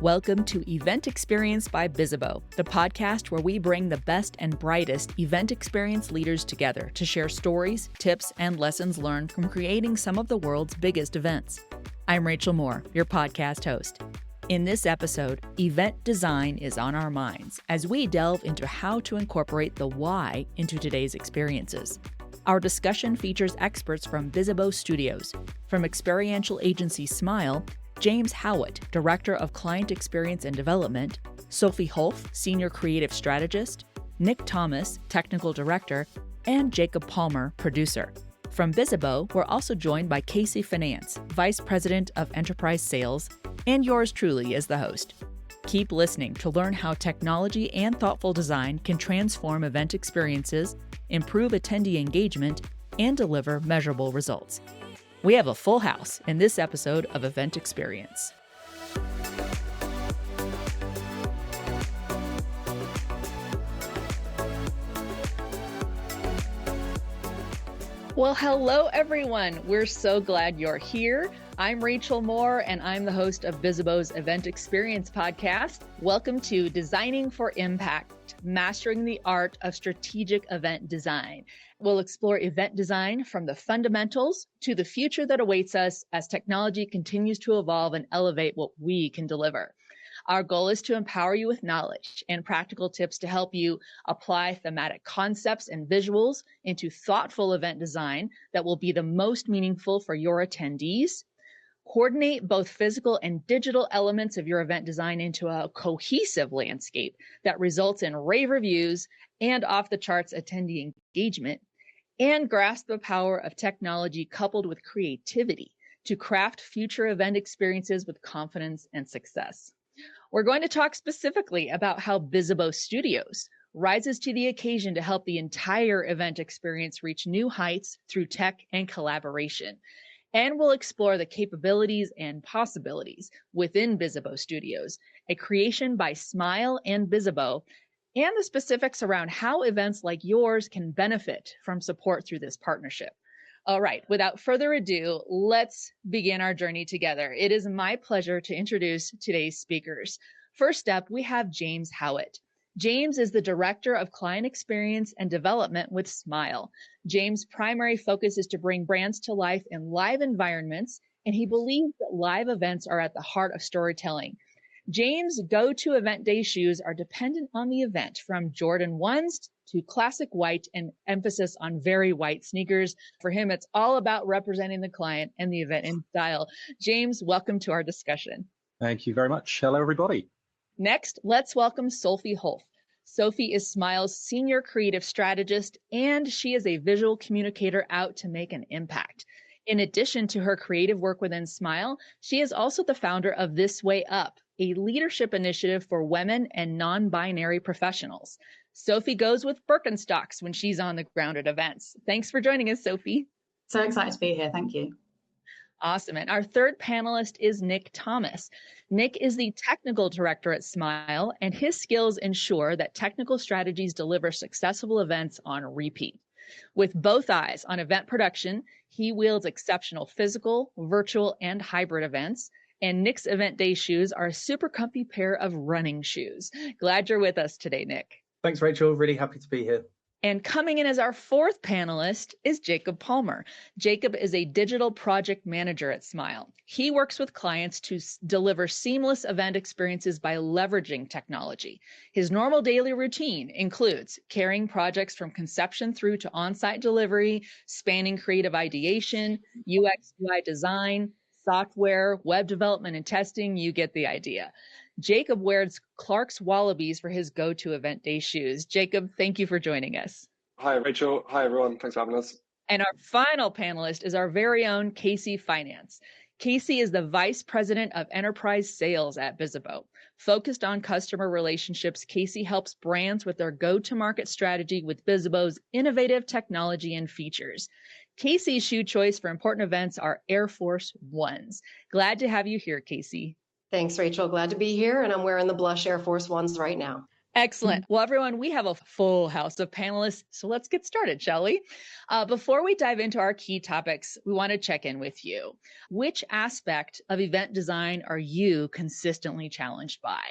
Welcome to Event Experience by Bizzabo, the podcast where we bring the best and brightest event experience leaders together to share stories, tips, and lessons learned from creating some of the world's biggest events. I'm Rachel Moore, your podcast host. In this episode, event design is on our minds as we delve into how to incorporate the why into today's experiences. Our discussion features experts from Bizzabo Studios, from experiential agency Smyle, James Howitt, Director of Client Experience and Development, Sophie Hulf, Senior Creative Strategist, Nick Thomas, Technical Director, and Jacob Palmer, Producer. From Bizzabo, we're also joined by Kacie Finance, Vice President of Enterprise Sales, and yours truly as the host. Keep listening to learn how technology and thoughtful design can transform event experiences, improve attendee engagement, and deliver measurable results. We have a full house in this episode of Event Experience. Well, hello, everyone. We're so glad you're here. I'm Rachel Moore, and I'm the host of Bizzabo's Event Experience podcast. Welcome to Designing for Impact, Mastering the Art of Strategic Event Design. We'll explore event design from the fundamentals to the future that awaits us as technology continues to evolve and elevate what we can deliver. Our goal is to empower you with knowledge and practical tips to help you apply thematic concepts and visuals into thoughtful event design that will be the most meaningful for your attendees. Coordinate both physical and digital elements of your event design into a cohesive landscape that results in rave reviews and off-the-charts attendee engagement, and grasp the power of technology coupled with creativity to craft future event experiences with confidence and success. We're going to talk specifically about how Bizzabo Studios rises to the occasion to help the entire event experience reach new heights through tech and collaboration. And we'll explore the capabilities and possibilities within Bizzabo Studios, a creation by Smyle and Bizzabo, and the specifics around how events like yours can benefit from support through this partnership. All right, without further ado, let's begin our journey together. It is my pleasure to introduce today's speakers. First up, we have James Howitt. James is the Director of Client Experience and Development with Smyle. James' primary focus is to bring brands to life in live environments, and he believes that live events are at the heart of storytelling. James' go-to event day shoes are dependent on the event, from Jordan 1s to classic white and emphasis on very white sneakers. For him, it's all about representing the client and the event in style. James, welcome to our discussion. Thank you very much. Hello, everybody. Next, let's welcome Sophie Hulf. Sophie is Smyle's Senior Creative Strategist, and she is a visual communicator out to make an impact. In addition to her creative work within Smyle, she is also the founder of This Way Up, a leadership initiative for women and non-binary professionals. Sophie goes with Birkenstocks when she's on the ground at events. Thanks for joining us, Sophie. So excited to be here. Thank you. Awesome. And our third panelist is Nick Thomas. Nick is the technical director at Smyle, and his skills ensure that technical strategies deliver successful events on repeat. With both eyes on event production, he wields exceptional physical, virtual, and hybrid events. And Nick's event day shoes are a super comfy pair of running shoes. Glad you're with us today, Nick. Thanks, Rachel. Really happy to be here. And coming in as our fourth panelist is Jacob Palmer. Jacob is a digital project manager at Smyle. He works with clients to deliver seamless event experiences by leveraging technology. His normal daily routine includes carrying projects from conception through to on-site delivery, spanning creative ideation, UX, UI design, software, web development, and testing. You get the idea. Jacob wears Clark's Wallabies for his go-to event day shoes. Jacob, thank you for joining us. Hi, Rachel. Hi, everyone. Thanks for having us. And our final panelist is our very own Kacie Finance. Kacie is the Vice President of Enterprise Sales at Bizzabo. Focused on customer relationships, Kacie helps brands with their go-to-market strategy with Bizzabo's innovative technology and features. Kacie's shoe choice for important events are Air Force Ones. Glad to have you here, Kacie. Thanks, Rachel. Glad to be here. And I'm wearing the blush Air Force Ones right now. Excellent. Well, everyone, we have a full house of panelists, so let's get started, shall we? Before we dive into our key topics, we want to check in with you. Which aspect of event design are you consistently challenged by?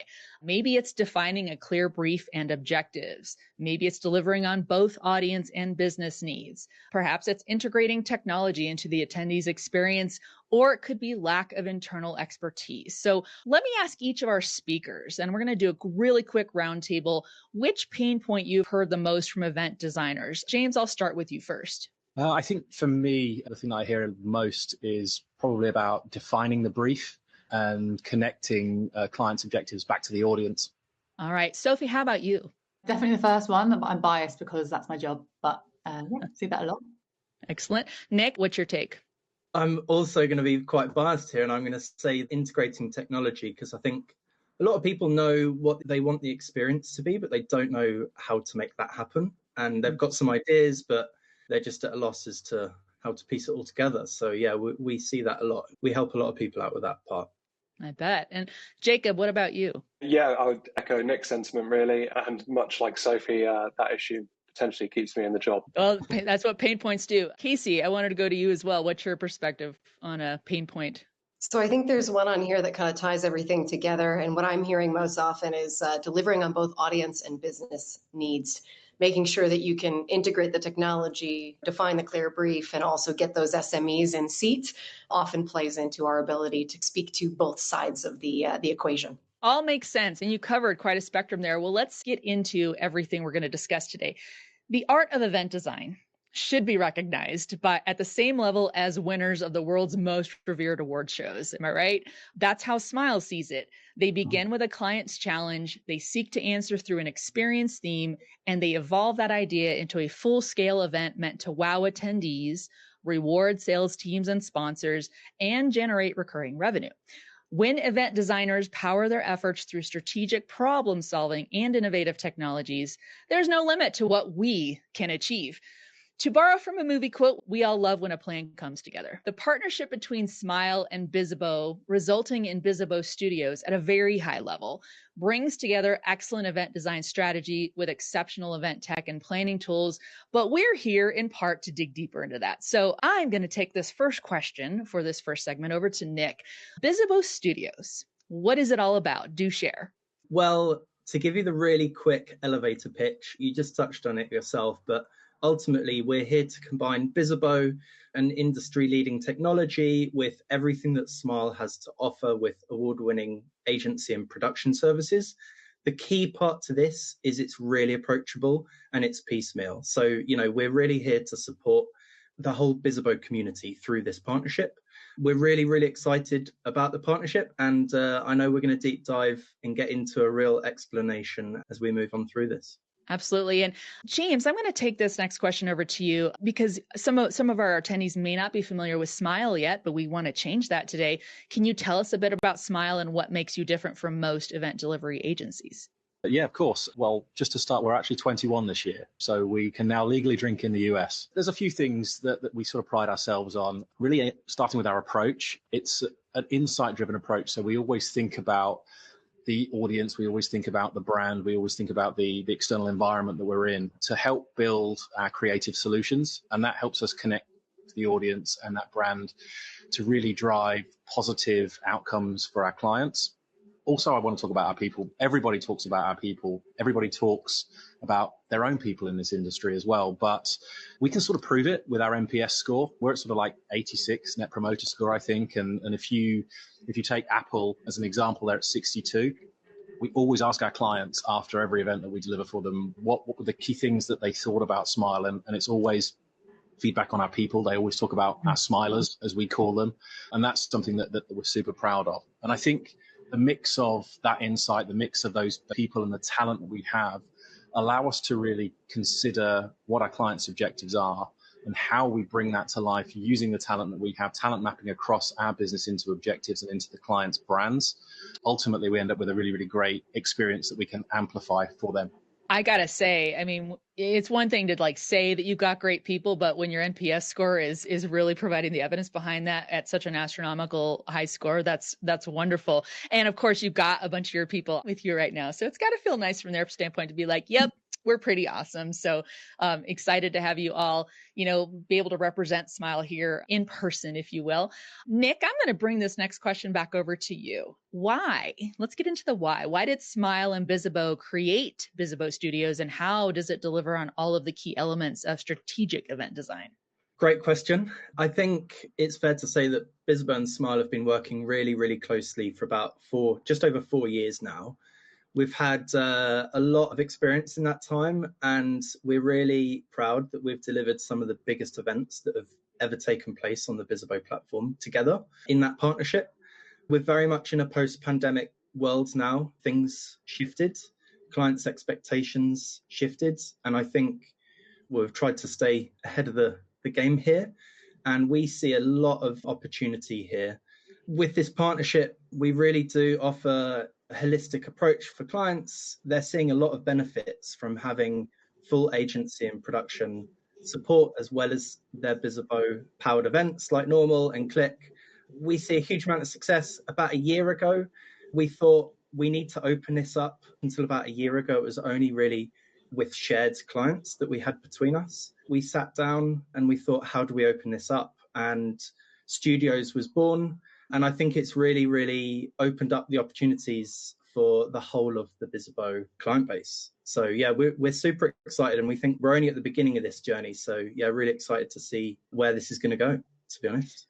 Maybe it's defining a clear brief and objectives. Maybe it's delivering on both audience and business needs. Perhaps it's integrating technology into the attendee's experience, or it could be lack of internal expertise. So let me ask each of our speakers, and we're going to do a really quick roundtable, which pain point you've heard the most from event designers. James, I'll start with you first. I think for me, the thing I hear most is probably about defining the brief and connecting clients' objectives back to the audience. All right. Sophie, how about you? Definitely the first one. I'm biased because that's my job, but yeah, see that a lot. Excellent. Nick, what's your take? I'm also going to be quite biased here, and I'm going to say integrating technology, because I think a lot of people know what they want the experience to be, but they don't know how to make that happen. And they've got some ideas, but they're just at a loss as to how to piece it all together. So yeah, we see that a lot. We help a lot of people out with that part. I bet. And Jacob, what about you? Yeah, I would echo Nick's sentiment really, and much like Sophie, that issue potentially keeps me in the job. Well, that's what pain points do. Kacie, I wanted to go to you as well. What's your perspective on a pain point? So I think there's one on here that kind of ties everything together. And what I'm hearing most often is delivering on both audience and business needs, making sure that you can integrate the technology, define the clear brief, and also get those SMEs in seat often plays into our ability to speak to both sides of the equation. All makes sense. And you covered quite a spectrum there. Well, let's get into everything we're going to discuss today. The art of event design should be recognized at the same level as winners of the world's most revered award shows. Am I right? That's how Smyle sees it. They begin with a client's challenge, they seek to answer through an experience theme, and they evolve that idea into a full-scale event meant to wow attendees, reward sales teams and sponsors, and generate recurring revenue. When event designers power their efforts through strategic problem solving and innovative technologies, there's no limit to what we can achieve. To borrow from a movie quote, we all love when a plan comes together. The partnership between Smyle and Bizzabo, resulting in Bizzabo Studios at a very high level, brings together excellent event design strategy with exceptional event tech and planning tools. But we're here in part to dig deeper into that. So I'm going to take this first question for this first segment over to Nick. Bizzabo Studios, what is it all about? Do share. Well, to give you the really quick elevator pitch, you just touched on it yourself, but ultimately, we're here to combine Bizzabo and industry-leading technology with everything that Smyle has to offer with award-winning agency and production services. The key part to this is it's really approachable and it's piecemeal. So, we're really here to support the whole Bizzabo community through this partnership. We're really, really excited about the partnership, and I know we're going to deep dive and get into a real explanation as we move on through this. Absolutely. And James, I'm going to take this next question over to you because some of our attendees may not be familiar with Smyle yet, but we want to change that today. Can you tell us a bit about Smyle and what makes you different from most event delivery agencies? Yeah, of course. Well, just to start, we're actually 21 this year, so we can now legally drink in the US. There's a few things that we sort of pride ourselves on, really starting with our approach. It's an insight-driven approach, so we always think about the audience, we always think about the brand, we always think about the external environment that we're in to help build our creative solutions. And that helps us connect to the audience and that brand to really drive positive outcomes for our clients. Also, I want to talk about our people. Everybody talks about our people. Everybody talks about their own people in this industry as well. But we can sort of prove it with our NPS score. We're at sort of like 86 net promoter score, I think. And if you take Apple as an example, they're at 62. We always ask our clients after every event that we deliver for them, what were the key things that they thought about Smyle? And it's always feedback on our people. They always talk about our Smilers, as we call them. And that's something that we're super proud of. And I think the mix of that insight, the mix of those people and the talent that we have allow us to really consider what our clients' objectives are and how we bring that to life using the talent that we have, talent mapping across our business into objectives and into the client's brands. Ultimately, we end up with a really, really great experience that we can amplify for them. I gotta say, I mean, it's one thing to like say that you've got great people, but when your NPS score is really providing the evidence behind that at such an astronomical high score, that's wonderful. And of course, you've got a bunch of your people with you right now, so it's got to feel nice from their standpoint to be like, "Yep, we're pretty awesome." So excited to have you all, be able to represent Smyle here in person, if you will. Nick, I'm going to bring this next question back over to you. Why? Let's get into the why. Why did Smyle and Bizzabo create Bizzabo Studios, and how does it deliver on all of the key elements of strategic event design? Great question. I think it's fair to say that Bizzabo and Smyle have been working really, really closely for just over 4 years now. We've had a lot of experience in that time, and we're really proud that we've delivered some of the biggest events that have ever taken place on the Bizzabo platform together in that partnership. We're very much in a post-pandemic world now. Things shifted, clients' expectations shifted, and I think we've tried to stay ahead of the game here, and we see a lot of opportunity here. With this partnership, we really do offer a holistic approach for clients. They're seeing a lot of benefits from having full agency and production support, as well as their Bizzabo powered events like Normal and Click. We see a huge amount of success. About a year ago, we thought we need to open this up. Until about a year ago, it was only really with shared clients that we had between us. We sat down and we thought, how do we open this up? And Studios was born. And I think it's really, really opened up the opportunities for the whole of the Bizzabo client base. So yeah, we're super excited, and we think we're only at the beginning of this journey. So yeah, really excited to see where this is going to go, to be honest.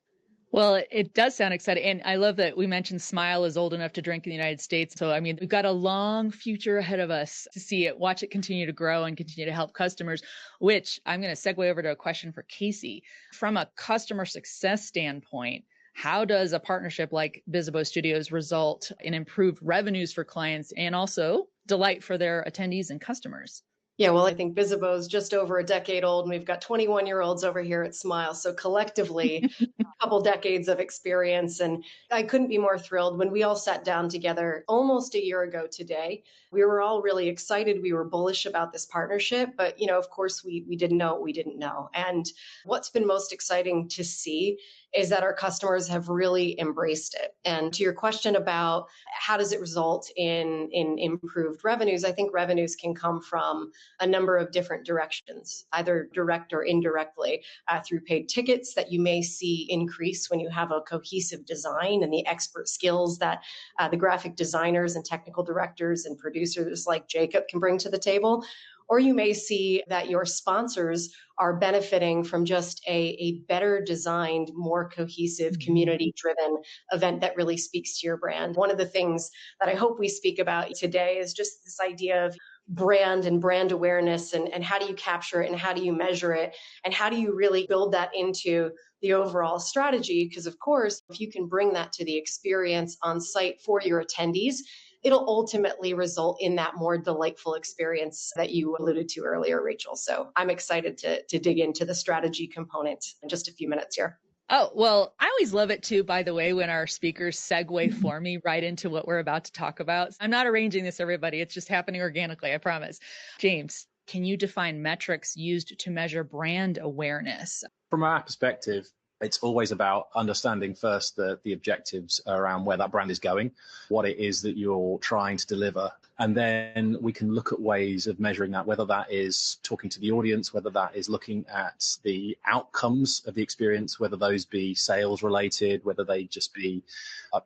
Well, it does sound exciting. And I love that we mentioned Smyle is old enough to drink in the United States. So, I mean, we've got a long future ahead of us to see it, watch it continue to grow and continue to help customers, which I'm going to segue over to a question for Kacie. From a customer success standpoint, how does a partnership like Bizzabo Studios result in improved revenues for clients and also delight for their attendees and customers? Yeah, well, I think Bizzabo is just over a decade old, and we've got 21-year-olds over here at Smyle. So collectively, a couple decades of experience. And I couldn't be more thrilled when we all sat down together almost a year ago today. We were all really excited. We were bullish about this partnership, but of course, we didn't know what we didn't know. And what's been most exciting to see is that our customers have really embraced it. And to your question about how does it result in improved revenues, I think revenues can come from a number of different directions, either direct or indirectly, through paid tickets that you may see increase when you have a cohesive design and the expert skills that the graphic designers and technical directors and producers like Jacob can bring to the table. Or you may see that your sponsors are benefiting from just a better designed, more cohesive, community-driven event that really speaks to your brand. One of the things that I hope we speak about today is just this idea of brand and brand awareness, and how do you capture it, and how do you measure it, and how do you really build that into the overall strategy? Because of course, if you can bring that to the experience on site for your attendees, it'll ultimately result in that more delightful experience that you alluded to earlier, Rachel. So I'm excited to dig into the strategy component in just a few minutes here. Oh, well, I always love it too, by the way, when our speakers segue for me right into what we're about to talk about. I'm not arranging this, everybody. It's just happening organically, I promise. James, can you define metrics used to measure brand awareness? From our perspective, it's always about understanding first the objectives around where that brand is going, what it is that you're trying to deliver. And then we can look at ways of measuring that, whether that is talking to the audience, whether that is looking at the outcomes of the experience, whether those be sales related, whether they just be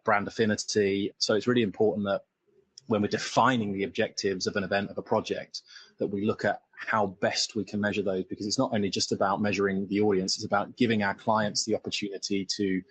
brand affinity. So it's really important that when we're defining the objectives of an event, of a project, that we look at how best we can measure those, because it's not only just about measuring the audience, it's about giving our clients the opportunity to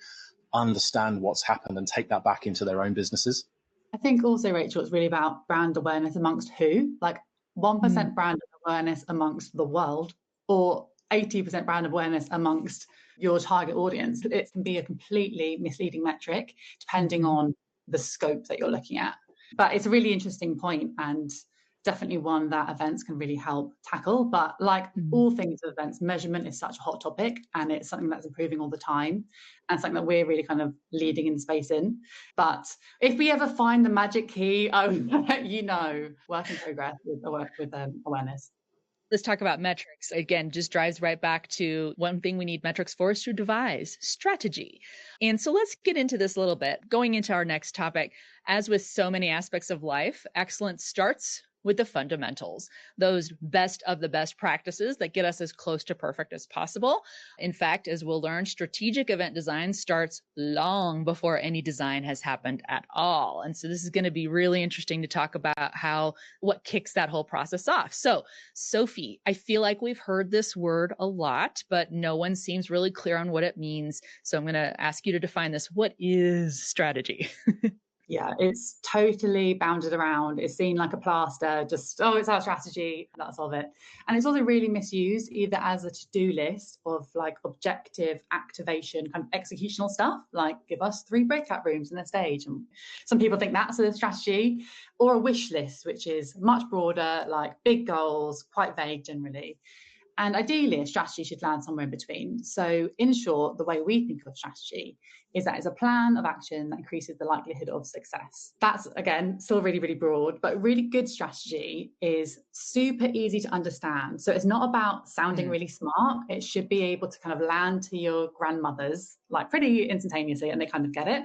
understand what's happened and take that back into their own businesses. I think also, Rachel, it's really about brand awareness amongst who, like 1% brand awareness amongst the world, or 80% brand awareness amongst your target audience. It can be a completely misleading metric depending on the scope that you're looking at. But it's a really interesting point, and definitely one that events can really help tackle. But like all things with events, measurement is such a hot topic, and it's something that's improving all the time, and something that we're really kind of leading in the space in. But if we ever find the magic key, work in progress with awareness. Let's talk about metrics. Again, just drives right back to one thing we need metrics for is to devise strategy. And so let's get into this a little bit. Going into our next topic, as with so many aspects of life, excellence starts with the fundamentals, those best of the best practices that get us as close to perfect as possible. In fact, as we'll learn, strategic event design starts long before any design has happened at all. And so this is going to be really interesting to talk about what kicks that whole process off. So, Sophie, I feel like we've heard this word a lot, but no one seems really clear on what it means. So I'm going to ask you to define this. What is strategy? Yeah, it's totally bounded around. It's seen like a plaster, just, it's our strategy, that's all of it. And it's also really misused either as a to-do list of like objective activation, kind of executional stuff, like give us 3 breakout rooms and a stage. And some people think that's a strategy, or a wish list, which is much broader, like big goals, quite vague generally. And ideally, a strategy should land somewhere in between. So in short, the way we think of strategy is that it's a plan of action that increases the likelihood of success. That's, again, still really, really broad, but really good strategy is super easy to understand. So it's not about sounding really smart. It should be able to kind of land to your grandmothers like pretty instantaneously, and they kind of get it.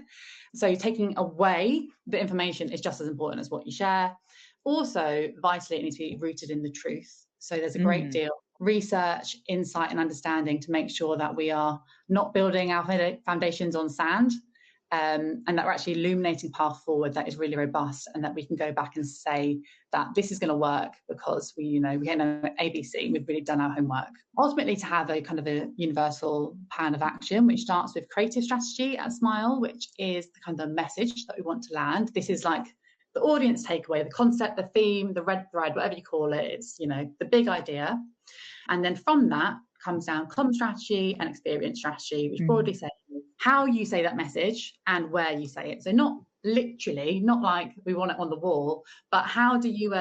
So taking away the information is just as important as what you share. Also, vitally, it needs to be rooted in the truth. So there's a great deal research, insight, and understanding to make sure that we are not building our foundations on sand, and that we're actually illuminating a path forward that is really robust, and that we can go back and say that this is going to work because we know ABC, we've really done our homework. Ultimately, to have a kind of a universal plan of action, which starts with creative strategy at Smyle, which is the kind of message that we want to land. This is like the audience takeaway, the concept, the theme, the red thread, whatever you call it. It's, the big idea. And then from that comes down comm strategy and experience strategy, which broadly say how you say that message and where you say it. So not literally, not like we want it on the wall, but how do you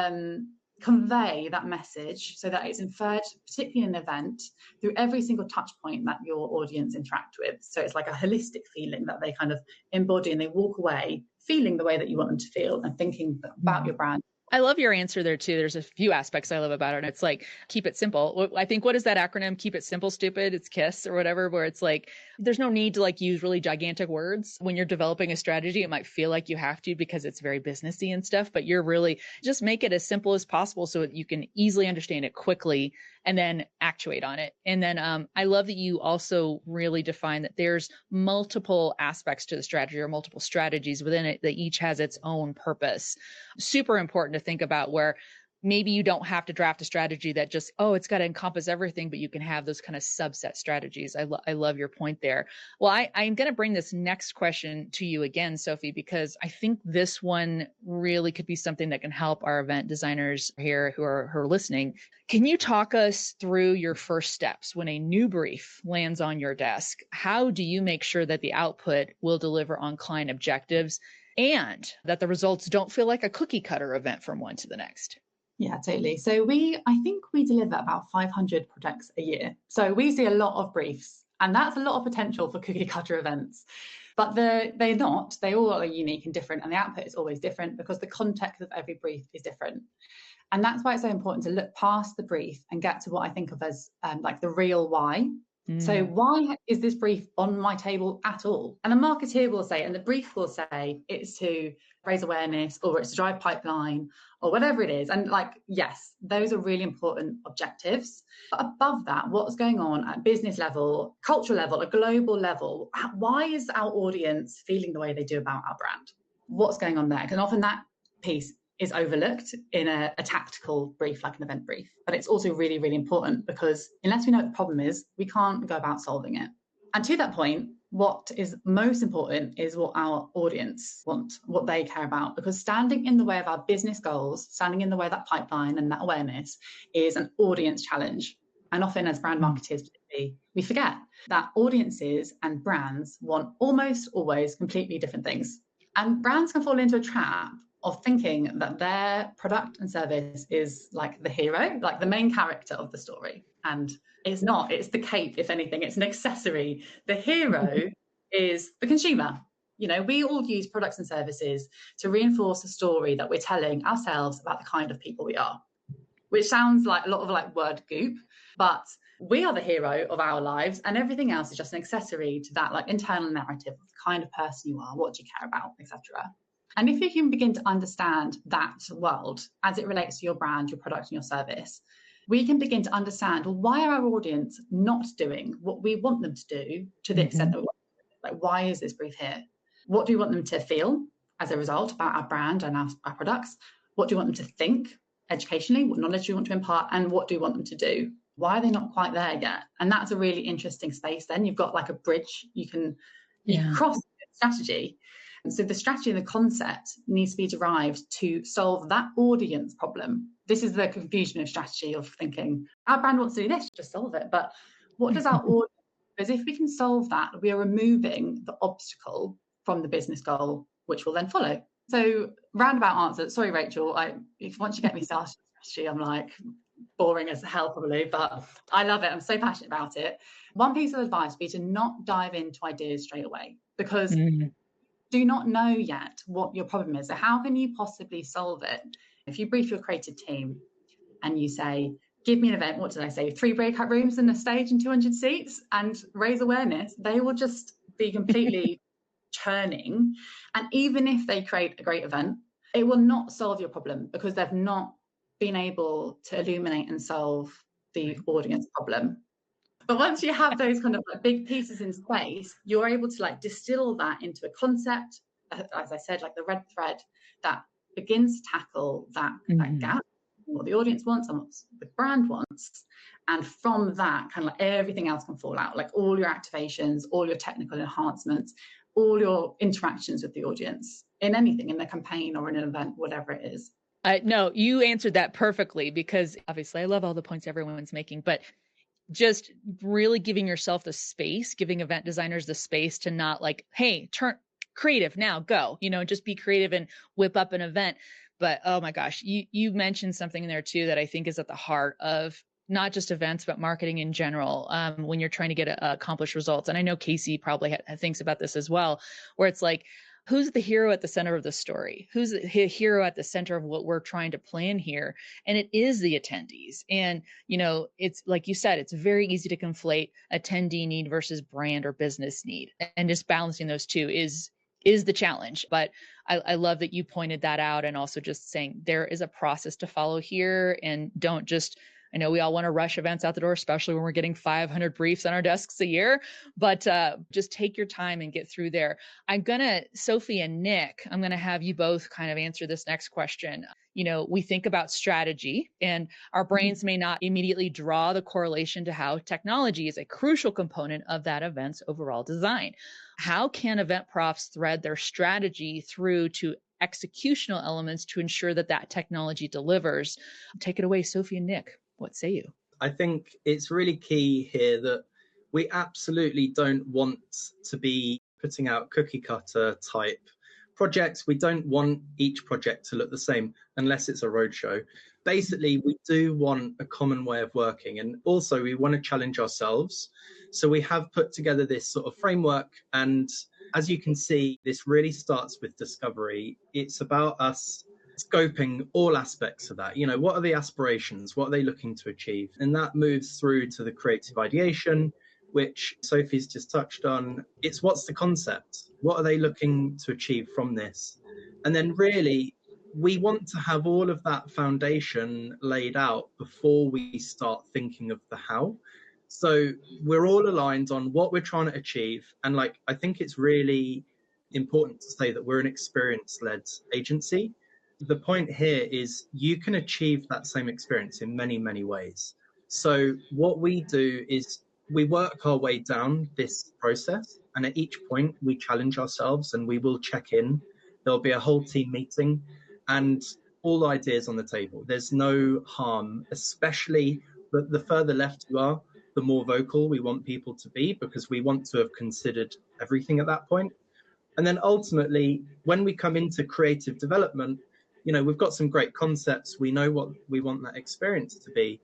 convey that message so that it's inferred, particularly in an event, through every single touch point that your audience interact with. So it's like a holistic feeling that they kind of embody, and they walk away feeling the way that you want them to feel and thinking about your brand. I love your answer there too. There's a few aspects I love about it. And it's like, keep it simple. I think, what is that acronym? Keep it simple, stupid. It's KISS or whatever, where it's like, there's no need to like use really gigantic words. When you're developing a strategy, it might feel like you have to because it's very businessy and stuff, but you're really just make it as simple as possible so that you can easily understand it quickly and then actuate on it. And then I love that you also really define that there's multiple aspects to the strategy or multiple strategies within it that each has its own purpose. Super important to think about, where maybe you don't have to draft a strategy that just, it's got to encompass everything, but you can have those kind of subset strategies. I love your point there. Well, I'm going to bring this next question to you again, Sophie, because I think this one really could be something that can help our event designers here who are listening. Can you talk us through your first steps when a new brief lands on your desk? How do you make sure that the output will deliver on client objectives and that the results don't feel like a cookie cutter event from one to the next? Yeah, totally. So I think we deliver about 500 projects a year. So we see a lot of briefs, and that's a lot of potential for cookie cutter events. But they're not. They all are unique and different, and the output is always different because the context of every brief is different. And that's why it's so important to look past the brief and get to what I think of as like the real why. So why is this brief on my table at all? And the marketeer will say, and the brief will say, it's to raise awareness, or it's to drive pipeline, or whatever it is. And like, yes, those are really important objectives. But above that, what's going on at business level, cultural level, a global level? Why is our audience feeling the way they do about our brand? What's going on there? Because often that piece is overlooked in a tactical brief, like an event brief. But it's also really, really important, because unless we know what the problem is, we can't go about solving it. And to that point, what is most important is what our audience want, what they care about, because standing in the way of our business goals, standing in the way of that pipeline and that awareness is an audience challenge. And often as brand marketers, we forget that audiences and brands want almost always completely different things. And brands can fall into a trap of thinking that their product and service is like the hero, like the main character of the story. And it's not, it's the cape, if anything, it's an accessory. The hero is the consumer. You know, we all use products and services to reinforce the story that we're telling ourselves about the kind of people we are, which sounds like a lot of like word goop, but we are the hero of our lives, and everything else is just an accessory to that like internal narrative of the kind of person you are, what do you care about, etc. And if you can begin to understand that world as it relates to your brand, your product, and your service, we can begin to understand, well, why are our audience not doing what we want them to do to the extent that we want them to? Like, why is this brief here? What do we want them to feel as a result about our brand and our products? What do you want them to think educationally? What knowledge do you want to impart? And what do you want them to do? Why are they not quite there yet? And that's a really interesting space. Then you've got like a bridge you can cross strategy. And so the strategy and the concept needs to be derived to solve that audience problem. This is the confusion of strategy, of thinking our brand wants to do this, just solve it. But what does our audience? Because if we can solve that, we are removing the obstacle from the business goal, which will then follow. So roundabout answer. Sorry, Rachel. Once you get me started on strategy, I'm like boring as hell probably, but I love it. I'm so passionate about it. One piece of advice would be to not dive into ideas straight away, because do not know yet what your problem is. So how can you possibly solve it? If you brief your creative team and you say, give me an event, what did I say? 3 breakout rooms and a stage and 200 seats and raise awareness, they will just be completely churning. And even if they create a great event, it will not solve your problem, because they've not been able to illuminate and solve the audience problem. But once you have those kind of like big pieces in place, you're able to like distill that into a concept, as I said, like the red thread that begins to tackle that gap, what the audience wants and what the brand wants. And from that, kind of like everything else can fall out, like all your activations, all your technical enhancements, all your interactions with the audience in anything, in a campaign or in an event, whatever it is. No, you answered that perfectly, because obviously I love all the points everyone's making, but just really giving yourself the space, giving event designers the space to not like, hey, turn creative now, go, just be creative and whip up an event. But oh my gosh, you mentioned something in there too that I think is at the heart of not just events, but marketing in general, when you're trying to get accomplish results. And I know Kacie probably thinks about this as well, where it's like, who's the hero at the center of the story? Who's the hero at the center of what we're trying to plan here? And it is the attendees. And, it's like you said, it's very easy to conflate attendee need versus brand or business need. And just balancing those two is the challenge. But I love that you pointed that out, and also just saying there is a process to follow here, and don't just, I know we all want to rush events out the door, especially when we're getting 500 briefs on our desks a year, but just take your time and get through there. Sophie and Nick, I'm going to have you both kind of answer this next question. We think about strategy, and our brains may not immediately draw the correlation to how technology is a crucial component of that event's overall design. How can event profs thread their strategy through to executional elements to ensure that technology delivers? Take it away, Sophie and Nick. What say you? I think it's really key here that we absolutely don't want to be putting out cookie cutter type projects. We don't want each project to look the same unless it's a roadshow. Basically, we do want a common way of working, and also we want to challenge ourselves. So we have put together this sort of framework, and as you can see, this really starts with discovery. It's about us scoping all aspects of that. What are the aspirations? What are they looking to achieve? And that moves through to the creative ideation, which Sophie's just touched on. It's what's the concept? What are they looking to achieve from this? And then really, we want to have all of that foundation laid out before we start thinking of the how. So we're all aligned on what we're trying to achieve. And I think it's really important to say that we're an experience-led agency. The point here is you can achieve that same experience in many, many ways. So what we do is we work our way down this process, and at each point we challenge ourselves and we will check in. There'll be a whole team meeting and all ideas on the table. There's no harm, especially the further left you are, the more vocal we want people to be, because we want to have considered everything at that point. And then ultimately, when we come into creative development, we've got some great concepts. We know what we want that experience to be.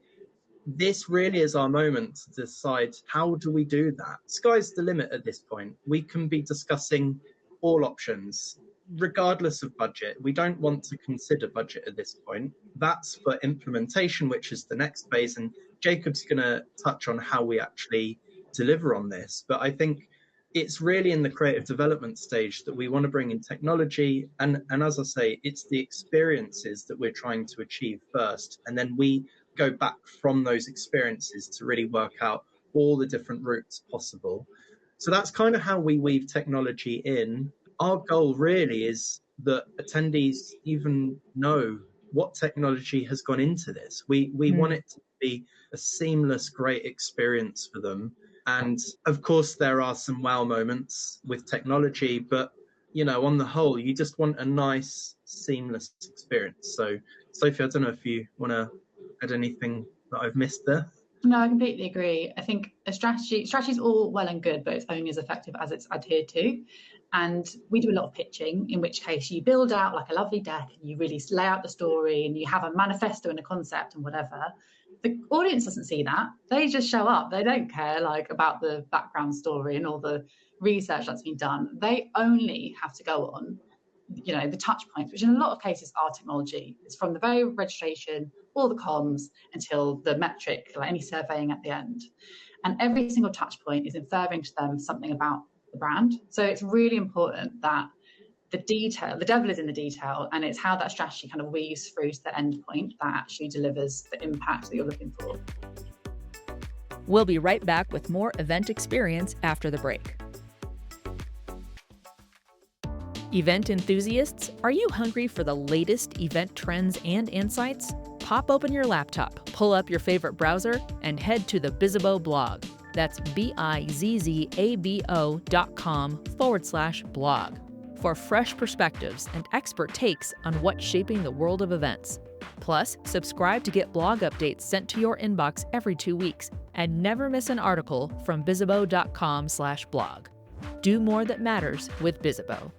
This really is our moment to decide, how do we do that? Sky's the limit at this point. We can be discussing all options, regardless of budget. We don't want to consider budget at this point. That's for implementation, which is the next phase. And Jacob's going to touch on how we actually deliver on this. But I think it's really in the creative development stage that we want to bring in technology. And as I say, it's the experiences that we're trying to achieve first. And then we go back from those experiences to really work out all the different routes possible. So that's kind of how we weave technology in. Our goal really is that attendees even know what technology has gone into this. We want it to be a seamless, great experience for them. And of course, there are some wow moments with technology, but on the whole, you just want a nice, seamless experience. So, Sophie, I don't know if you want to add anything that I've missed there. No, I completely agree. I think a strategy is all well and good, but it's only as effective as it's adhered to. And we do a lot of pitching, in which case you build out like a lovely deck and you really lay out the story and you have a manifesto and a concept and whatever. The audience doesn't see that. They just show up. They don't care about the background story and all the research that's been done. They only have to go on, the touch points, which in a lot of cases are technology. It's from the very registration, all the comms, until the metric, like any surveying at the end. And every single touch point is inferring to them something about the brand. So it's really important that the devil is in the detail, and it's how that strategy kind of weaves through to the end point that actually delivers the impact that you're looking for. We'll be right back with more event experience after the break. Event enthusiasts, are you hungry for the latest event trends and insights? Pop open your laptop, pull up your favorite browser, and head to the Bizzabo blog. That's bizzabo.com/blog for fresh perspectives and expert takes on what's shaping the world of events. Plus, subscribe to get blog updates sent to your inbox every 2 weeks and never miss an article from bizzabo.com/blog. Do more that matters with Bizzabo.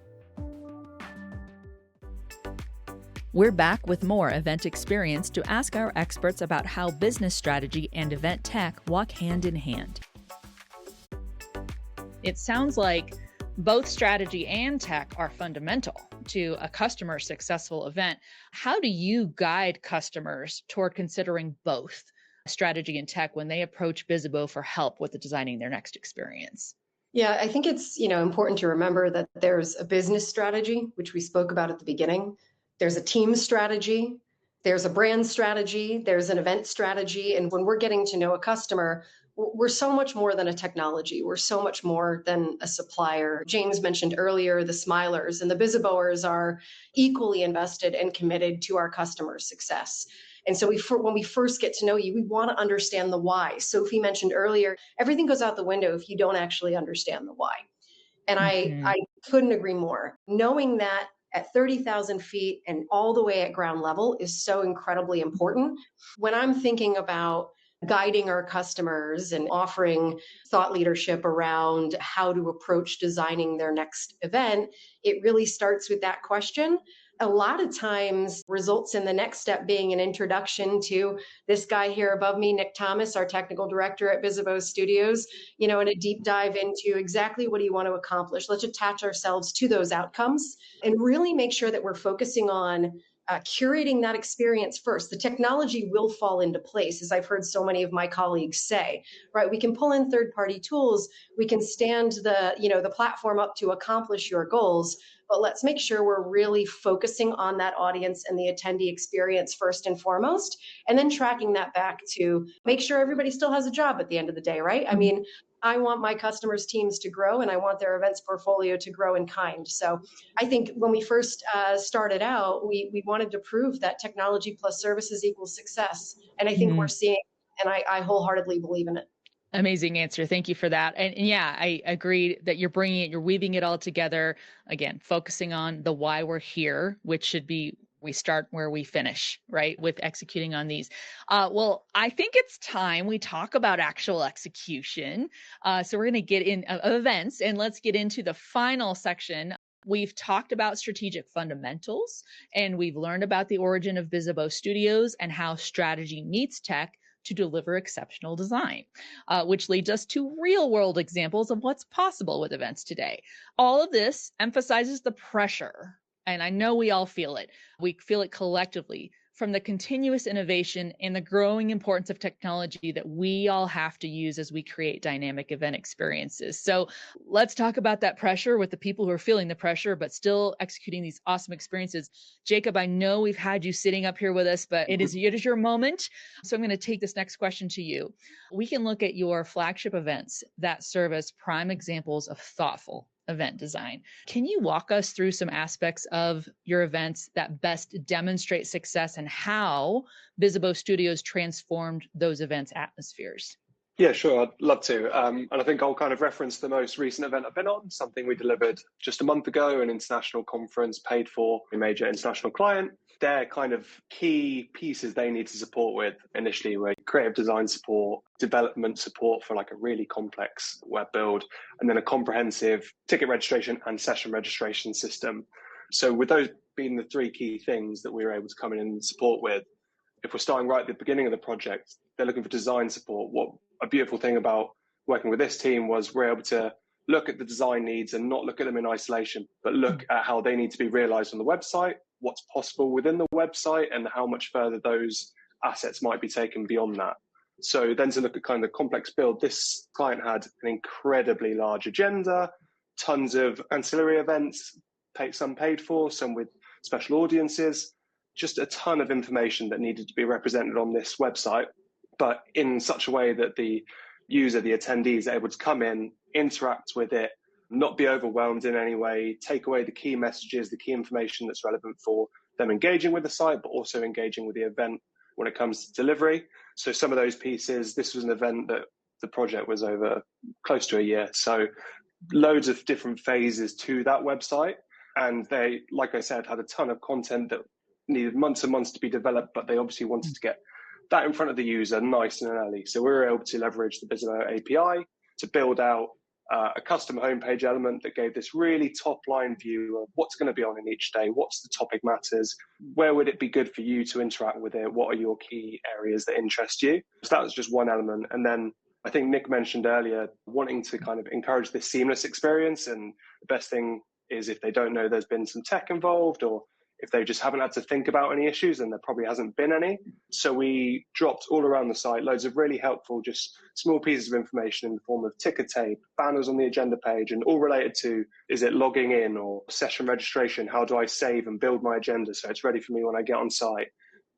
We're back with more event experience to ask our experts about how business strategy and event tech walk hand in hand. It sounds like both strategy and tech are fundamental to a customer's successful event. How do you guide customers toward considering both strategy and tech when they approach Bizzabo for help with designing their next experience? Yeah, I think it's important to remember that there's a business strategy, which we spoke about at the beginning. There's a team strategy, there's a brand strategy, there's an event strategy. And when we're getting to know a customer, we're so much more than a technology. We're so much more than a supplier. James mentioned earlier the Smilers, and the Bizzaboers are equally invested and committed to our customers' success. And so when we first get to know you, we want to understand the why. Sophie mentioned earlier, everything goes out the window if you don't actually understand the why. And I couldn't agree more. Knowing that at 30,000 feet and all the way at ground level is so incredibly important. When I'm thinking about guiding our customers and offering thought leadership around how to approach designing their next event, it really starts with that question. A lot of times results in the next step being an introduction to this guy here above me, Nick Thomas, our technical director at Bizzabo Studios, and a deep dive into exactly what do you want to accomplish. Let's attach ourselves to those outcomes and really make sure that we're focusing on curating that experience first. The technology will fall into place, as I've heard so many of my colleagues say, right? We can pull in third-party tools. We can stand the platform up to accomplish your goals, but let's make sure we're really focusing on that audience and the attendee experience first and foremost, and then tracking that back to make sure everybody still has a job at the end of the day, right? I mean, I want my customers' teams to grow, and I want their events portfolio to grow in kind. So I think when we first started out, we wanted to prove that technology plus services equals success. And I think we're seeing, and I wholeheartedly believe in it. Amazing answer. Thank you for that. And yeah, I agree that you're weaving it all together. Again, focusing on the why we're here, which should be we start where we finish, right? With executing on these. Well, I think it's time we talk about actual execution. So we're going to get in events, and let's get into the final section. We've talked about strategic fundamentals, and we've learned about the origin of Bizzabo Studios and how strategy meets tech to deliver exceptional design, which leads us to real world examples of what's possible with events today. All of this emphasizes the pressure, and I know we all feel it. We feel it collectively from the continuous innovation and the growing importance of technology that we all have to use as we create dynamic event experiences. So let's talk about that pressure with the people who are feeling the pressure, but still executing these awesome experiences. Jacob, I know we've had you sitting up here with us, but it is your moment. So I'm going to take this next question to you. We can look at your flagship events that serve as prime examples of thoughtful event design. Can you walk us through some aspects of your events that best demonstrate success and how Bizzabo Studios transformed those events' atmospheres? Yeah, sure. I'd love to. And I think I'll kind of reference the most recent event I've been on, something we delivered just a month ago, an international conference paid for a major international client. Their kind of key pieces they need to support with initially were creative design support, development support for like a really complex web build, and then a comprehensive ticket registration and session registration system. So with those being the three key things that we were able to come in and support with, if we're starting right at the beginning of the project, they're looking for design support. What a beautiful thing about working with this team was we're able to look at the design needs and not look at them in isolation, but look at how they need to be realized on the website, what's possible within the website, and how much further those assets might be taken beyond that. So then to look at kind of the complex build, this client had an incredibly large agenda, tons of ancillary events, some paid for, some with special audiences, just a ton of information that needed to be represented on this website, but in such a way that the user, the attendees, are able to come in, interact with it, not be overwhelmed in any way, take away the key messages, the key information that's relevant for them engaging with the site, but also engaging with the event when it comes to delivery. So some of those pieces, this was an event that the project was over close to a year. So loads of different phases to that website. And they, like I said, had a ton of content that needed months and months to be developed, but they obviously wanted to get that in front of the user nice and early. So we were able to leverage the Bizzabo API to build out a custom homepage element that gave this really top-line view of what's going to be on in each day, what's the topic matters, where would it be good for you to interact with it, what are your key areas that interest you. So that was just one element. And then I think Nick mentioned earlier, wanting to kind of encourage this seamless experience. And the best thing is if they don't know there's been some tech involved, or if they just haven't had to think about any issues, and there probably hasn't been any. So we dropped all around the site loads of really helpful, just small pieces of information in the form of ticker tape, banners on the agenda page, and all related to, is it logging in or session registration? How do I save and build my agenda so it's ready for me when I get on site?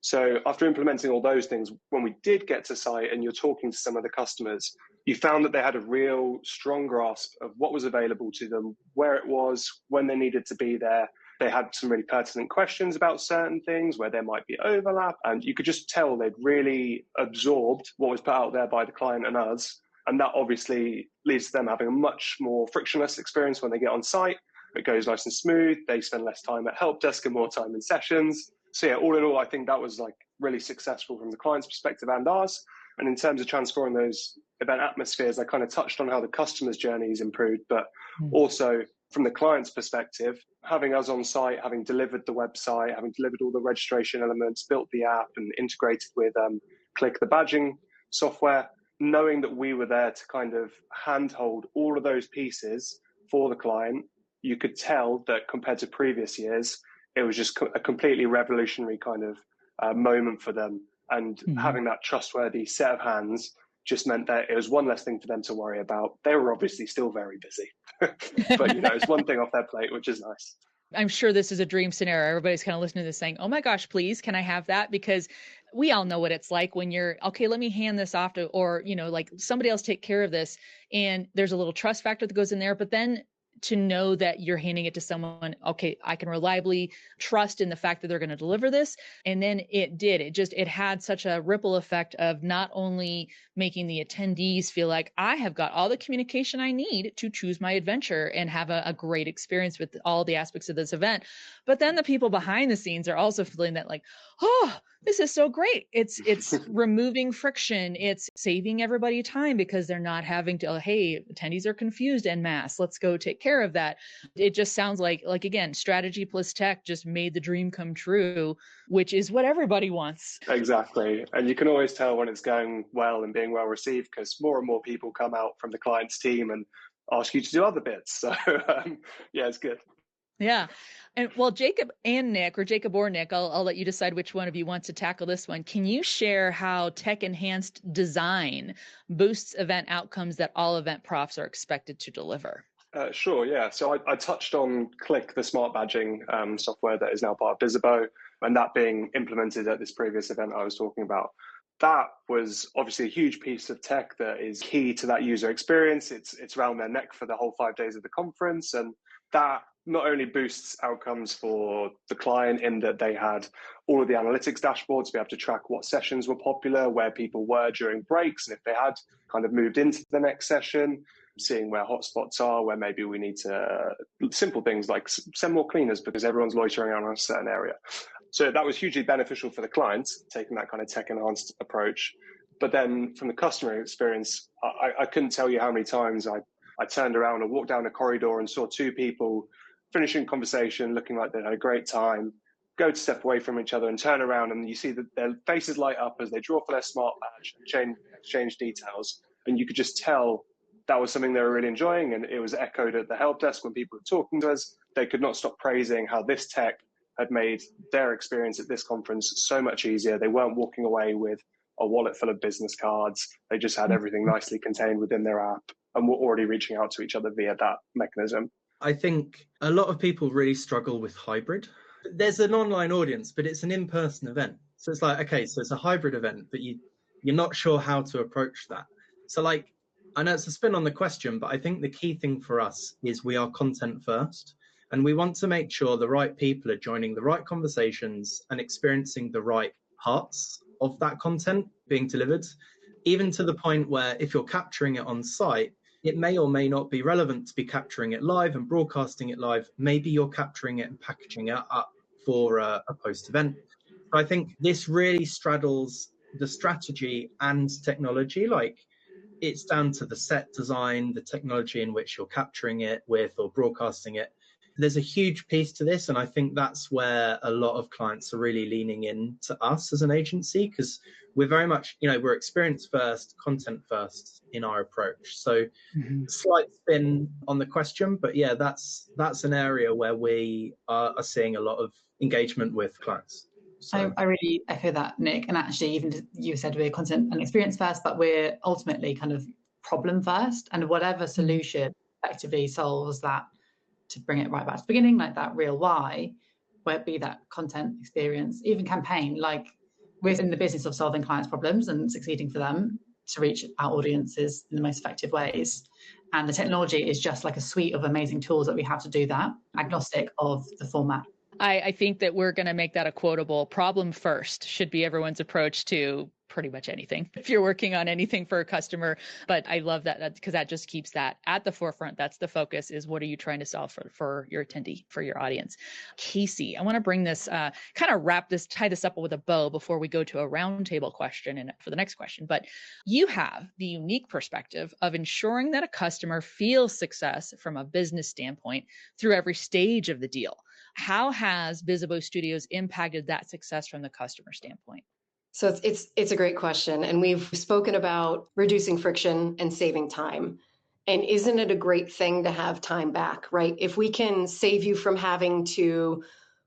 So after implementing all those things, when we did get to site and you're talking to some of the customers, you found that they had a real strong grasp of what was available to them, where it was, when they needed to be there. They had some really pertinent questions about certain things where there might be overlap. And you could just tell they'd really absorbed what was put out there by the client and us. And that obviously leads to them having a much more frictionless experience when they get on site. It goes nice and smooth. They spend less time at help desk and more time in sessions. So yeah, all in all, I think that was like really successful from the client's perspective and ours. And in terms of transforming those event atmospheres, I kind of touched on how the customer's journey is improved, but also from the client's perspective, having us on site, having delivered the website, having delivered all the registration elements, built the app and integrated with Click, the badging software, knowing that we were there to kind of handhold all of those pieces for the client, you could tell that compared to previous years, it was just a completely revolutionary kind of moment for them. And having that trustworthy set of hands just meant that it was one less thing for them to worry about. They were obviously still very busy, but it's one thing off their plate, which is nice. I'm sure this is a dream scenario. Everybody's kind of listening to this saying, oh my gosh, please, can I have that? Because we all know what it's like when you're, okay, let me hand this off to, or, like somebody else take care of this. And there's a little trust factor that goes in there, but then to know that you're handing it to someone, okay, I can reliably trust in the fact that they're going to deliver this. And then it had such a ripple effect of not only making the attendees feel like I have got all the communication I need to choose my adventure and have a great experience with all the aspects of this event, but then the people behind the scenes are also feeling that like, oh, This is so great. It's removing friction. It's saving everybody time because they're not having to, oh, hey, attendees are confused en masse. Let's go take care of that. It just sounds like again, strategy plus tech just made the dream come true, which is what everybody wants. Exactly. And you can always tell when it's going well and being well received because more and more people come out from the client's team and ask you to do other bits. So yeah, it's good. Yeah. And well, Jacob and Nick, or Jacob or Nick, I'll let you decide which one of you wants to tackle this one. Can you share how tech-enhanced design boosts event outcomes that all event profs are expected to deliver? Sure, yeah. So I touched on Click, the smart badging software that is now part of Bizzabo, and that being implemented at this previous event I was talking about. That was obviously a huge piece of tech that is key to that user experience. It's around their neck for the whole 5 days of the conference, and that not only boosts outcomes for the client in that they had all of the analytics dashboards to be able to track what sessions were popular, where people were during breaks, and if they had kind of moved into the next session, seeing where hotspots are, where maybe we need to, simple things like send more cleaners because everyone's loitering around a certain area. So that was hugely beneficial for the clients, taking that kind of tech-enhanced approach. But then from the customer experience, I couldn't tell you how many times I turned around and walked down a corridor and saw two people finishing conversation, looking like they had a great time, go to step away from each other and turn around, and you see that their faces light up as they draw for their smart badge and exchange details. And you could just tell that was something they were really enjoying, and it was echoed at the help desk when people were talking to us. They could not stop praising how this tech had made their experience at this conference so much easier. They weren't walking away with a wallet full of business cards. They just had everything nicely contained within their app and were already reaching out to each other via that mechanism. I think a lot of people really struggle with hybrid. There's an online audience, but it's an in-person event. So it's like, okay, so it's a hybrid event, but you're not sure how to approach that. So like, I know it's a spin on the question, but I think the key thing for us is we are content first. And we want to make sure the right people are joining the right conversations and experiencing the right parts of that content being delivered, even to the point where if you're capturing it on site, it may or may not be relevant to be capturing it live and broadcasting it live. Maybe you're capturing it and packaging it up for a post-event. So I think this really straddles the strategy and technology. Like, it's down to the set design, the technology in which you're capturing it with or broadcasting it. There's a huge piece to this, and I think that's where a lot of clients are really leaning in to us as an agency, because we're very much, we're experience first, content first in our approach. So slight spin on the question, but yeah, that's an area where we are seeing a lot of engagement with clients. So I really echo that, Nick. And actually, even you said we're content and experience first, but we're ultimately kind of problem first. And whatever solution effectively solves that, to bring it right back to the beginning, like that real why, where it be that content, experience, even campaign, like we're in the business of solving clients' problems and succeeding for them to reach our audiences in the most effective ways. And the technology is just like a suite of amazing tools that we have to do that, agnostic of the format. I think that we're going to make that a quotable. Problem first should be everyone's approach to pretty much anything if you're working on anything for a customer. But I love that because that just keeps that at the forefront. That's the focus, is what are you trying to solve for your attendee, for your audience. Kacie, I want to bring this, kind of tie this up with a bow before we go to a roundtable question and for the next question. But you have the unique perspective of ensuring that a customer feels success from a business standpoint through every stage of the deal. How has Bizzabo Studios impacted that success from the customer standpoint? So it's a great question. And we've spoken about reducing friction and saving time. And isn't it a great thing to have time back, right? If we can save you from having to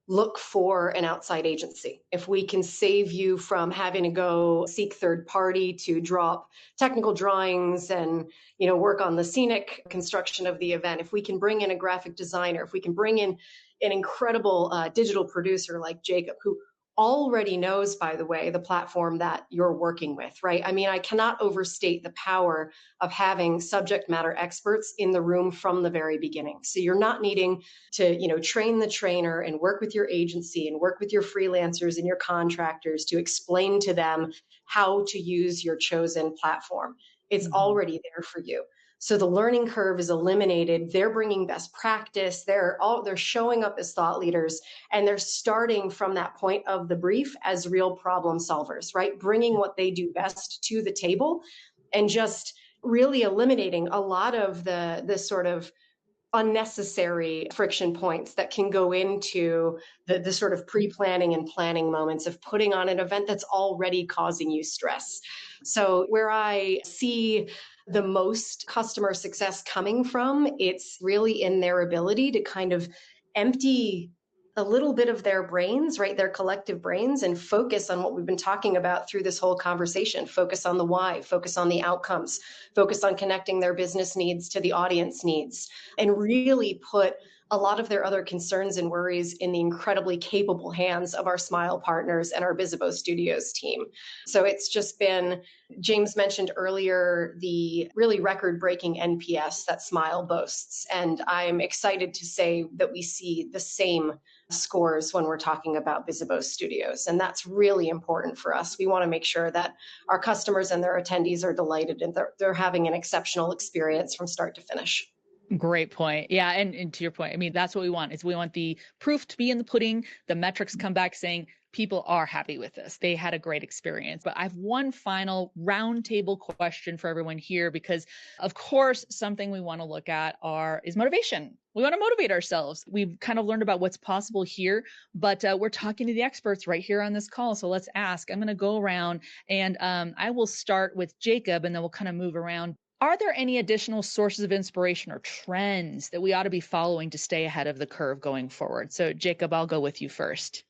look for an outside agency, if we can save you from having to go seek third party to draw up technical drawings and work on the scenic construction of the event, if we can bring in a graphic designer, if we can bring in an incredible digital producer like Jacob, who already knows, by the way, the platform that you're working with, right? I mean, I cannot overstate the power of having subject matter experts in the room from the very beginning. So you're not needing to, train the trainer and work with your agency and work with your freelancers and your contractors to explain to them how to use your chosen platform. It's already there for you. So the learning curve is eliminated. They're bringing best practice. They're showing up as thought leaders, and they're starting from that point of the brief as real problem solvers, right? Bringing what they do best to the table and just really eliminating a lot of this sort of unnecessary friction points that can go into the sort of pre-planning and planning moments of putting on an event that's already causing you stress. So where I see the most customer success coming from, it's really in their ability to kind of empty a little bit of their brains, right? Their collective brains, and focus on what we've been talking about through this whole conversation. Focus on the why, focus on the outcomes, focus on connecting their business needs to the audience needs, and really put a lot of their other concerns and worries in the incredibly capable hands of our Smyle partners and our Bizzabo Studios team. So it's just been, James mentioned earlier, the really record-breaking NPS that Smyle boasts. And I'm excited to say that we see the same scores when we're talking about Bizzabo Studios. And that's really important for us. We want to make sure that our customers and their attendees are delighted and they're having an exceptional experience from start to finish. Great point. Yeah. And to your point, I mean, that's what we want is we want the proof to be in the pudding. The metrics come back saying people are happy with this. They had a great experience. But I have one final roundtable question for everyone here, because of course, something we want to look at is motivation. We want to motivate ourselves. We've kind of learned about what's possible here, but we're talking to the experts right here on this call. So let's ask. I'm going to go around and I will start with Jacob and then we'll kind of move around. Are there any additional sources of inspiration or trends that we ought to be following to stay ahead of the curve going forward? So Jacob, I'll go with you first.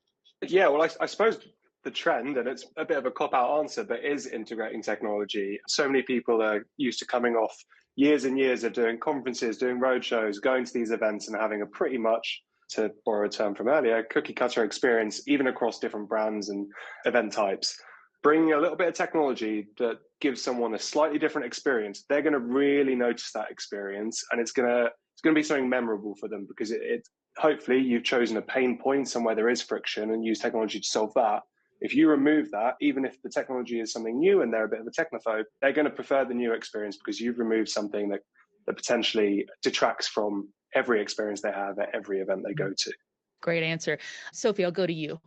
Yeah, well, I suppose the trend, and it's a bit of a cop-out answer, but is integrating technology. So many people are used to coming off years and years of doing conferences, doing roadshows, going to these events and having a pretty much, to borrow a term from earlier, cookie cutter experience, even across different brands and event types. Bringing a little bit of technology that gives someone a slightly different experience, they're going to really notice that experience, and it's going to be something memorable for them, because it hopefully you've chosen a pain point somewhere there is friction and use technology to solve that. If you remove that, even if the technology is something new and they're a bit of a technophobe, they're going to prefer the new experience because you've removed something that potentially detracts from every experience they have at every event they go to. Great answer. Sophie, I'll go to you.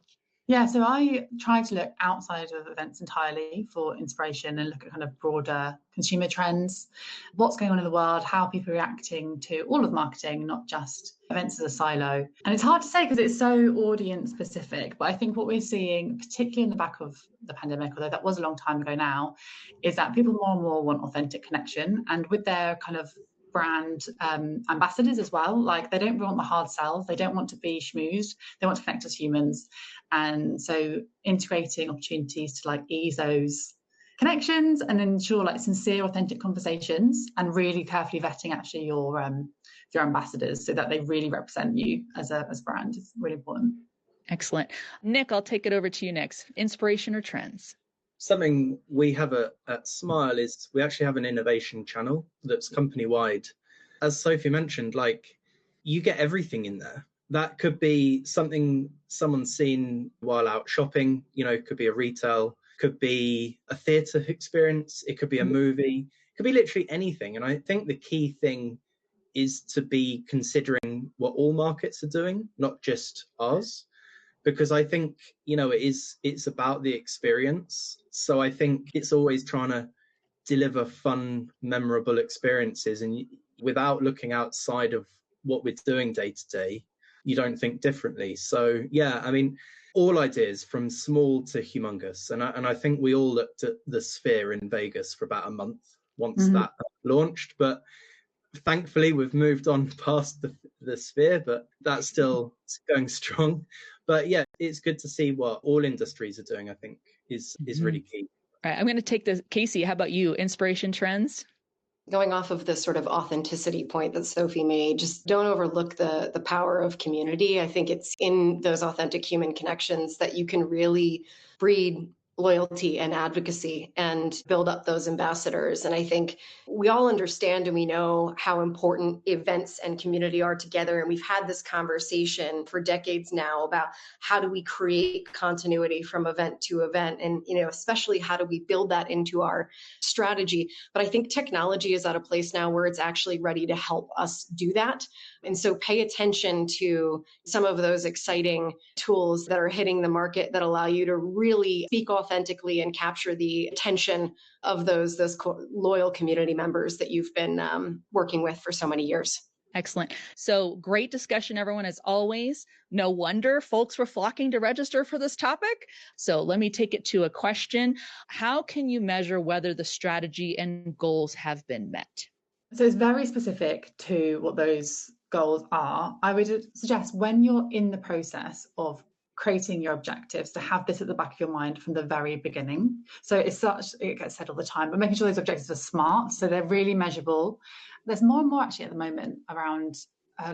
Yeah, so I try to look outside of events entirely for inspiration and look at kind of broader consumer trends, what's going on in the world, how people are reacting to all of marketing, not just events as a silo. And it's hard to say because it's so audience specific, but I think what we're seeing, particularly in the back of the pandemic, although that was a long time ago now, is that people more and more want authentic connection, and with their kind of brand ambassadors as well. Like, they don't want the hard sells, they don't want to be schmoozed, they want to connect as humans. And so integrating opportunities to like ease those connections and ensure like sincere, authentic conversations, and really carefully vetting actually your ambassadors so that they really represent you as a brand is really important. Excellent. Nick, I'll take it over to you next. Inspiration or trends? Something we have at Smyle is we actually have an innovation channel that's company-wide. As Sophie mentioned, like, you get everything in there. That could be something someone's seen while out shopping, it could be a retail, could be a theatre experience, it could be a movie, it could be literally anything. And I think the key thing is to be considering what all markets are doing, not just ours. Because I think, it's about the experience. So I think it's always trying to deliver fun, memorable experiences. And without looking outside of what we're doing day to day, you don't think differently. So, yeah, I mean, all ideas from small to humongous. And I think we all looked at the Sphere in Vegas for about a month once that launched. But thankfully, we've moved on past the Sphere, but that's still going strong. But yeah, it's good to see what all industries are doing, I think, is really key. All right, I'm going to take this. Kacie, how about you? Inspiration trends? Going off of this sort of authenticity point that Sophie made, just don't overlook the power of community. I think it's in those authentic human connections that you can really breed loyalty and advocacy and build up those ambassadors. And I think we all understand and we know how important events and community are together. And we've had this conversation for decades now about how do we create continuity from event to event, and especially how do we build that into our strategy. But I think technology is at a place now where it's actually ready to help us do that. And so pay attention to some of those exciting tools that are hitting the market that allow you to really speak authentically and capture the attention of those loyal community members that you've been working with for so many years. Excellent. So great discussion, everyone, as always. No wonder folks were flocking to register for this topic. So let me take it to a question. How can you measure whether the strategy and goals have been met? So it's very specific to what those goals are. I would suggest when you're in the process of creating your objectives to have this at the back of your mind from the very beginning. So it gets said all the time, but making sure those objectives are smart, so they're really measurable. There's more and more actually at the moment around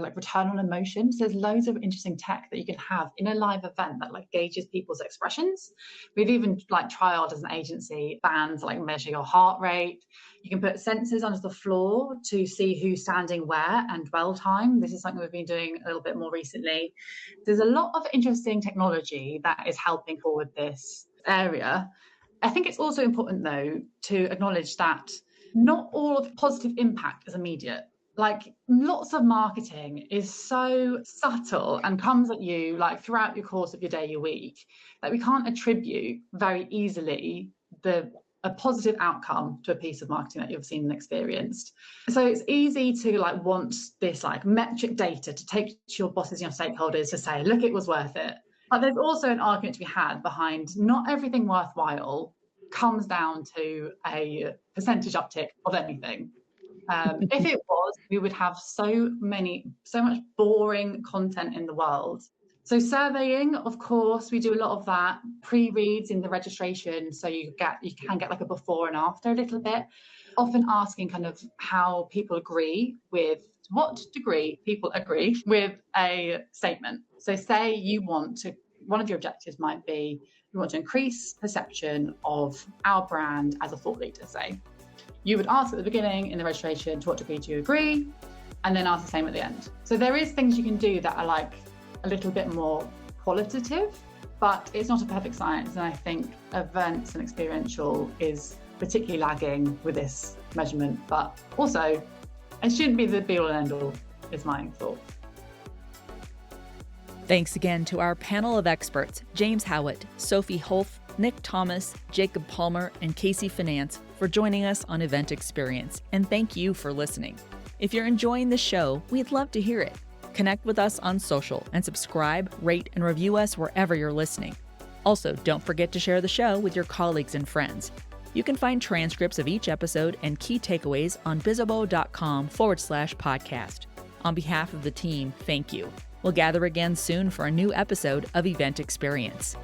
like return on emotion. So there's loads of interesting tech that you can have in a live event that like gauges people's expressions. We've even like trialed as an agency bands like measure your heart rate. You can put sensors under the floor to see who's standing where and dwell time. This is something we've been doing a little bit more recently. There's a lot of interesting technology that is helping forward this area. I think it's also important though to acknowledge that not all of positive impact is immediate. Like lots of marketing is so subtle and comes at you like throughout your course of your day, your week, that we can't attribute very easily a positive outcome to a piece of marketing that you've seen and experienced. So it's easy to like want this like metric data to take to your bosses and your stakeholders to say, look, it was worth it. But there's also an argument to be had behind not everything worthwhile comes down to a percentage uptick of anything. If it was, we would have so much boring content in the world. So surveying, of course, we do a lot of that, pre-reads in the registration. So you can get like a before and after a little bit, often asking kind of how people agree with, to what degree people agree with a statement. So say one of your objectives might be, you want to increase perception of our brand as a thought leader, say. You would ask at the beginning in the registration, to what degree do you agree? And then ask the same at the end. So there is things you can do that are like a little bit more qualitative, but it's not a perfect science. And I think events and experiential is particularly lagging with this measurement, but also it shouldn't be the be all and end all, is my thought. Thanks again to our panel of experts, James Howitt, Sophie Hulf, Nick Thomas, Jacob Palmer, and Kacie Finance for joining us on Event Experience. And thank you for listening. If you're enjoying the show, we'd love to hear it. Connect with us on social and subscribe, rate, and review us wherever you're listening. Also, don't forget to share the show with your colleagues and friends. You can find transcripts of each episode and key takeaways on bizzabo.com/podcast. On behalf of the team, thank you. We'll gather again soon for a new episode of Event Experience.